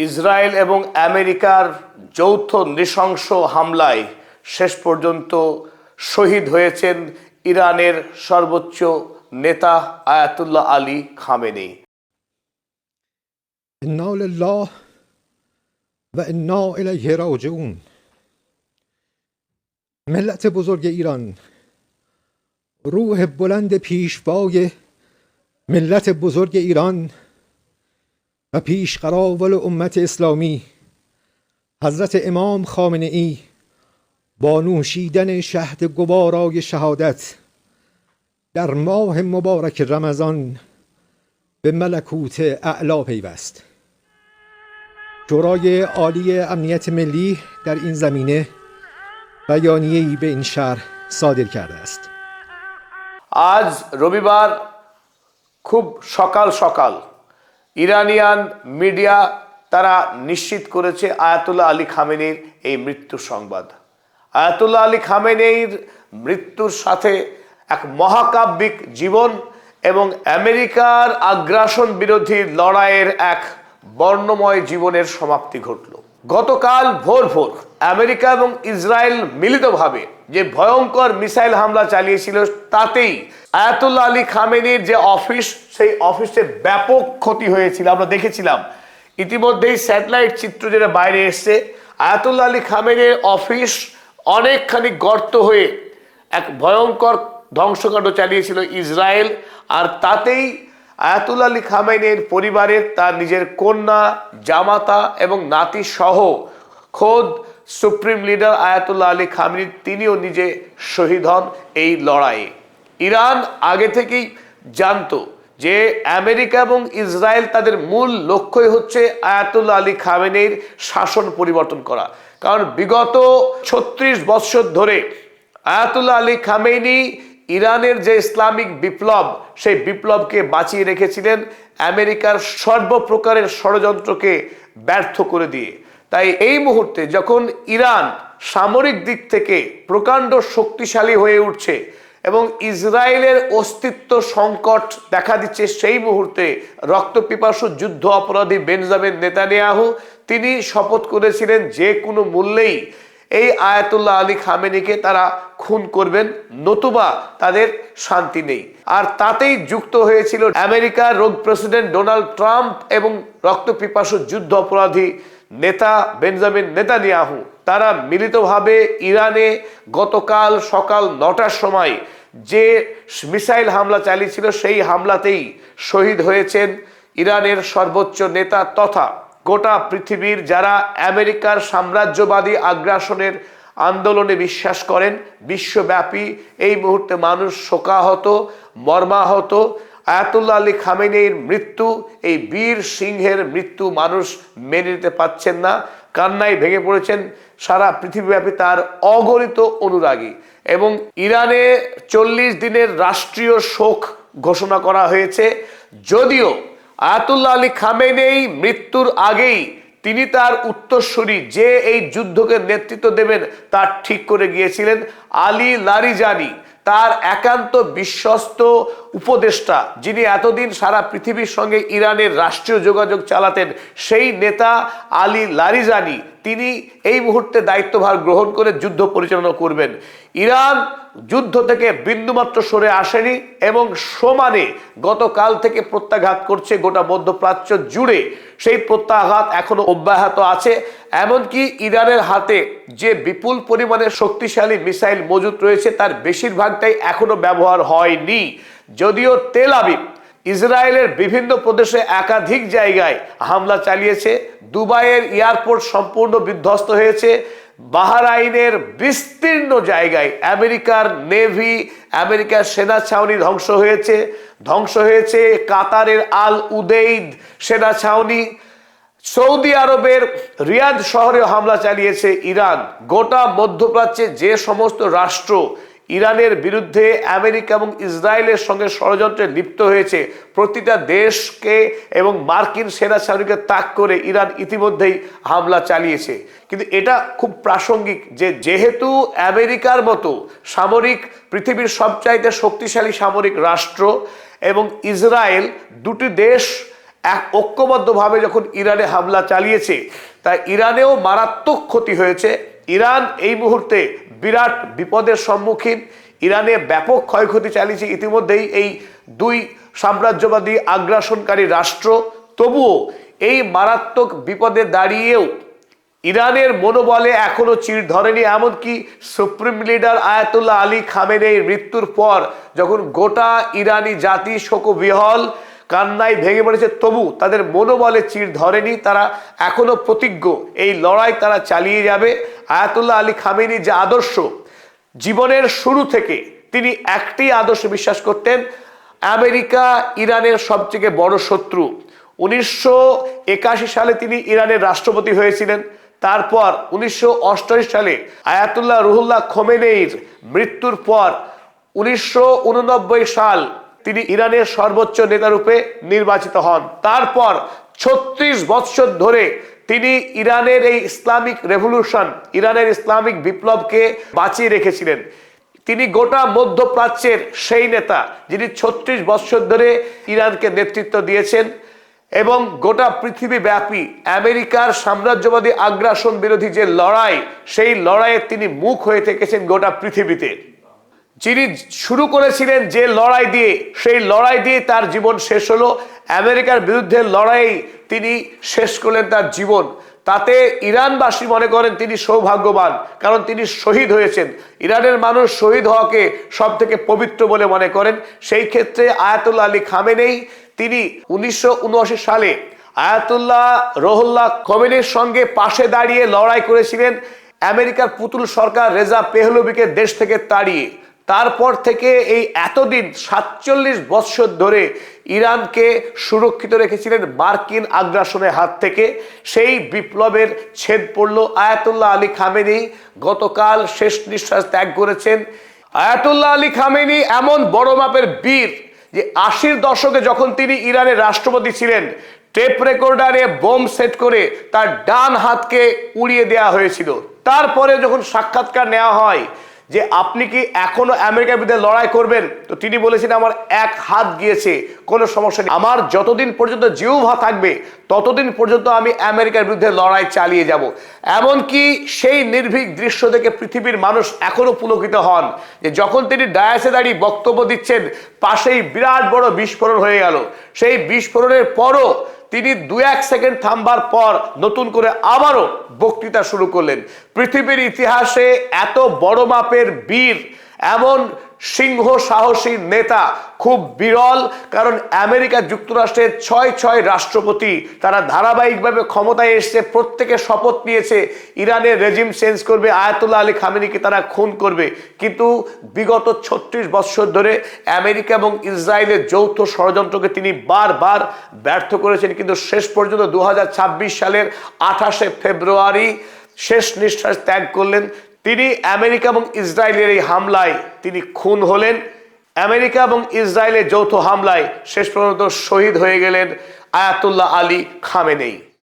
Israel এবং আমেরিকার যৌথ নৃশংস হামলায় শেষ পর্যন্ত শহীদ হয়েছেন ইরানের সর্বোচ্চ নেতা আয়াতুল্লাহ আলী খামেনি। انا لله و انا الیه راجعون. ملت بزرگ ایران، روح بلند پیشوای ملت بزرگ ایران و پیشقراول امت اسلامی حضرت امام خامنه ای با نوشیدن شهد گوارای شهادت در ماه مبارک رمضان به ملکوت اعلا پیوست. شورای عالی امنیت ملی در این زمینه بیانیه‌ای به این شهر صادر کرده است. আজ রবিবার খুব সকাল সকাল ইরানিয়ান মিডিয়া তারা নিশ্চিত করেছে আয়াতুল্লাহ আলী খামেনির এই মৃত্যুর সংবাদ। আয়াতুল্লাহ আলী খামেনির মৃত্যুর সাথে এক মহাকাব্যিক জীবন এবং আমেরিকার আগ্রাসন বিরোধী লড়াইয়ের এক বর্ণময় জীবনের সমাপ্তি ঘটল। গতকাল ভোর ভোর আমেরিকা এবং ইসরায়েল মিলিতভাবে যে ভয়ঙ্কর মিসাইল হামলা চালিয়েছিল, তাতেই আয়াতুল্লাহ আলী খামেনির যে অফিস, সেই অফিসে ব্যাপক ক্ষতি হয়েছিল। আমরা দেখেছিলাম ইতিমধ্যেই স্যাটেলাইট চিত্র যেটা বাইরে এসছে, আয়াতুল্লাহ আলী খামেনির অফিস অনেকখানি গর্ত হয়ে এক ভয়ঙ্কর ধ্বংসকাণ্ড চালিয়েছিল ইসরায়েল। আর তাতেই আয়াতুল্লাহ আলী খামেনির পরিবারের তার নিজের কন্যা, জামাতা এবং নাতি সহ খোদ supreme leader Ayatollah Ali Khamenei তিনিও নিজে শহীদ হন এই লড়াইয়ে। ইরান আগে থেকেই জানতো যে আমেরিকা এবং ইসরায়েল তাদের মূল লক্ষ্যই হচ্ছে আয়াতুল্লাহ আলী খামেনির শাসন পরিবর্তন করা। কারণ বিগত 36 বছর ধরে আয়াতুল্লাহ আলী খামেনি ইরানের যে ইসলামিক বিপ্লব, সেই বিপ্লবকে বাঁচিয়ে রেখেছিলেন আমেরিকার সর্বপ্রকারের ষড়যন্ত্রকে ব্যর্থ করে দিয়ে। তাই এই মুহূর্তে যখন ইরান সামরিক দিক থেকে প্রকাণ্ড শক্তিশালী হয়ে উঠছে এবং ইসরায়েলের অস্তিত্ব সংকট দেখা দিচ্ছে, সেই মুহূর্তে রক্তপিপাসু যুদ্ধ অপরাধী বেঞ্জামিন নেতানিয়াহু তিনি শপথ করেছিলেন যে কোনো মূল্যেই এই আয়াতুল্লাহ আলী খামেনিকে তারা খুন করবেন, নতুবা তাদের শান্তি নেই। আর তাতেই যুক্ত হয়েছিল আমেরিকার রোগ প্রেসিডেন্ট ডোনাল্ড ট্রাম্প এবং রক্তপিপাসু যুদ্ধ অপরাধী নেতা বেঞ্জামিন নেতানিয়াহু। তারা মিলিতভাবে ইরানে গতকাল সকাল 9টার সময় যে মিসাইল হামলা চালিয়েছিল, সেই হামলাতেই শহীদ হয়েছেন ইরানের সর্বোচ্চ নেতা তথা গোটা পৃথিবীর যারা আমেরিকার সাম্রাজ্যবাদী আগ্রাসনের আন্দোলনে বিশ্বাস করেন। বিশ্বব্যাপী এই মুহূর্তে মানুষ শোকাহত, মর্মাহত। আয়াতুল্লাহ আলী খামেনির মৃত্যু, এই বীর সিংহের মৃত্যু মানুষ মেনে নিতে পারছেন না। কান্নায় ভেঙে পড়েছেন সারা পৃথিবীব্যাপী তার অগণিত অনুরাগী। এবং ইরানে 40 দিনের রাষ্ট্রীয় শোক ঘোষণা করা হয়েছে। যদিও আয়াতুল্লাহ আলী খামেনি মৃত্যুর আগেই তিনি তার উত্তরসূরি যে এই যুদ্ধকে নেতৃত্ব দেবেন তা ঠিক করে গিয়েছিলেন। আলী লারিজানি, তার একান্ত বিশ্বস্ত উপদেষ্টা, যিনি এতদিন সারা পৃথিবীর সঙ্গে ইরানের রাষ্ট্রীয় যোগাযোগ চালাতেন, সেই নেতা আলী লারিজানি তিনি এই মুহূর্তে দায়িত্বভার গ্রহণ করে যুদ্ধ পরিচালনা করবেন। ইরান যুদ্ধ থেকে বিন্দুমাত্র সরে আসেনি এবং সমানে গতকাল থেকে প্রত্যাঘাত করছে গোটা মধ্যপ্রাচ্য জুড়ে। সেই প্রত্যাঘাত এখনো অব্যাহত আছে। এমনকি ইরানের হাতে যে বিপুল পরিমাণে শক্তিশালী মিসাইল মজুত রয়েছে, তার বেশিরভাগটাই এখনো ব্যবহার হয়নি। যদিও তেল আবিব ইসরায়েলের বিভিন্ন প্রদেশে একাধিক জায়গায় হামলা চালিয়েছে। দুবাইয়ের এয়ারপোর্ট সম্পূর্ণ বিধ্বস্ত হয়েছে। বাহরাইনের বিস্তীর্ণ জায়গায় আমেরিকার নেভি, আমেরিকার সেনা ছাউনি ধ্বংস হয়েছে কাতারের আল উদেইদ সেনা ছাউনি। সৌদি আরবের রিয়াদ শহরে হামলা চালিয়েছে ইরান। গোটা মধ্যপ্রাচ্যে যে সমস্ত রাষ্ট্র ইরানের বিরুদ্ধে আমেরিকা এবং ইসরায়েলের সঙ্গে ষড়যন্ত্রে লিপ্ত হয়েছে, প্রতিটা দেশকে এবং মার্কিন সেনা ছাউনিকে তাক করে ইরান ইতিমধ্যেই হামলা চালিয়েছে। কিন্তু এটা খুব প্রাসঙ্গিক যে যেহেতু আমেরিকার মতো সামরিক পৃথিবীর সবচাইতে শক্তিশালী সামরিক রাষ্ট্র এবং ইসরায়েল, দুটি দেশ এক ঐক্যবদ্ধভাবে যখন ইরানে হামলা চালিয়েছে, তাই ইরানেও মারাত্মক ক্ষতি হয়েছে। ইরান এই মুহূর্তে বিরাট বিপদের সম্মুখীন। ইরানে ব্যাপক ক্ষয়ক্ষতি চালিয়েছে ইতিমধ্যেই এই দুই সাম্রাজ্যবাদী আগ্রাসনকারী রাষ্ট্র। তবুও এই মারাত্মক বিপদে দাঁড়িয়েও ইরানের মনোবলে এখনো চিড় ধরেনি। এমনকি সুপ্রিম লিডার আয়াতুল্লাহ আলী খামেনেইর মৃত্যুর পর যখন গোটা ইরানি জাতি শোকবিহল কান্নায় ভেঙে পড়েছে, তবু তাদের মনোবলে চিড় ধরেনি। তারা এখনো প্রতিজ্ঞ, এই লড়াই তারা চালিয়ে যাবে। আয়াতুল্লাহ আলী খামেনি যে আদর্শ, জীবনের শুরু থেকে তিনি একটি আদর্শ বিশ্বাস করতেন, আমেরিকা ইরানের সবথেকে বড় শত্রু। 1981 সালে তিনি ইরানের রাষ্ট্রপতি হয়েছিলেন। তারপর 1988 সালে আয়াতুল্লাহ রুহুল্লাহ খোমেনেইর মৃত্যুর পর 1989 সাল তিনি ইরানের সর্বোচ্চ নেতারূপে নির্বাচিত হন। তারপর 36 বৎসর ধরে তিনি ইরানের এই ইসলামিক রেভলিউশন, ইরানের ইসলামিক বিপ্লবকে বাঁচিয়ে রেখেছিলেন। তিনি গোটা মধ্যপ্রাচ্যের সেই নেতা যিনি 36 বৎসর ধরে ইরানকে নেতৃত্ব দিয়েছেন এবং গোটা পৃথিবী ব্যাপী আমেরিকার সাম্রাজ্যবাদী আগ্রাসন বিরোধী যে লড়াই, সেই লড়াইয়ে তিনি মুখ হয়ে থেকেছেন গোটা পৃথিবীতে। যিনি শুরু করেছিলেন যে লড়াই দিয়ে, সেই লড়াই দিয়ে তার জীবন শেষ হলো। আমেরিকার বিরুদ্ধে লড়াই তিনি শেষ করলেন তার জীবন। তাতে ইরানবাসী মনে করেন তিনি সৌভাগ্যবান, কারণ তিনি শহীদ হয়েছেন। ইরানের মানুষ শহীদ হওয়াকে সব থেকে পবিত্র বলে মনে করেন। সেই ক্ষেত্রে আয়াতুল্লাহ আলী খামেনেই তিনি 1979 সালে আয়াতুল্লাহ রুহুল্লাহ খোমেনির সঙ্গে পাশে দাঁড়িয়ে লড়াই করেছিলেন আমেরিকার পুতুল সরকার রেজা পেহলভিকে দেশ থেকে তাড়িয়ে। তারপর থেকে এই এতদিন 47 বৎসর ধরে ইরানকে সুরক্ষিত রেখেছিলেন মার্কিন আগ্রাসনের হাত থেকে। সেই বিপ্লবের ছেদ পড়ল। আয়াতুল্লাহ আলী খামেনি গতকাল শেষ নিঃশ্বাস ত্যাগ করেছেন। আয়াতুল্লাহ আলী খামেনি এমন বড় মাপের বীর যে 80-র দশকে যখন তিনি ইরানের রাষ্ট্রপতি ছিলেন, টেপ রেকর্ডারে বোম সেট করে তার ডান হাতকে উড়িয়ে দেওয়া হয়েছিল। তারপরে যখন সাক্ষাৎকার নেওয়া হয় যে আপনি কি এখনো আমেরিকার বিরুদ্ধে লড়াই করবেন, তো তিনি বলেছেন আমার এক হাত গিয়েছে, কোনো সমস্যা নেই, আমার যতদিন পর্যন্ত জিহ্বা থাকবে ততদিন পর্যন্ত আমি আমেরিকার বিরুদ্ধে লড়াই চালিয়ে যাব। এমনকি সেই নির্ভীক দৃশ্য থেকে পৃথিবীর মানুষ এখনো পুলকিত হন যে যখন তিনি ডায়াসে দাঁড়িয়ে বক্তব্য দিচ্ছেন, পাশেই বিরাট বড় বিস্ফোরণ হয়ে গেল। সেই বিস্ফোরণের পরও তিনি 2-1 সেকেন্ড থামবার পর নতুন করে আবারও বক্তৃতা শুরু করলেন। পৃথিবীর ইতিহাসে এত বড় মাপের বীর, এমন সিংহ সাহসী নেতা খুব বিরল। কারণ আমেরিকা যুক্তরাষ্ট্রের 6 রাষ্ট্রপতি তারা ধারাবাহিকভাবে ক্ষমতায় এসছে, প্রত্যেকে শপথ নিয়েছে ইরানের রেজিম চেঞ্জ করবে, আয়াতুল্লাহ আলী খামেনিকে তারা খুন করবে। কিন্তু বিগত 36 বৎসর ধরে আমেরিকা এবং ইসরায়েলের যৌথ ষড়যন্ত্রকে তিনি বারবার ব্যর্থ করেছেন। কিন্তু শেষ পর্যন্ত 2026 সালের 28 ফেব্রুয়ারি শেষ নিঃশ্বাস ত্যাগ করলেন। তিনি আমেরিকা এবং ইসরায়েলের এই হামলায় তিনি খুন হলেন। আমেরিকা এবং ইসরায়েলের যৌথ হামলায় শেষ পর্যন্ত শহীদ হয়ে গেলেন আয়াতুল্লাহ আলী খামেনেই।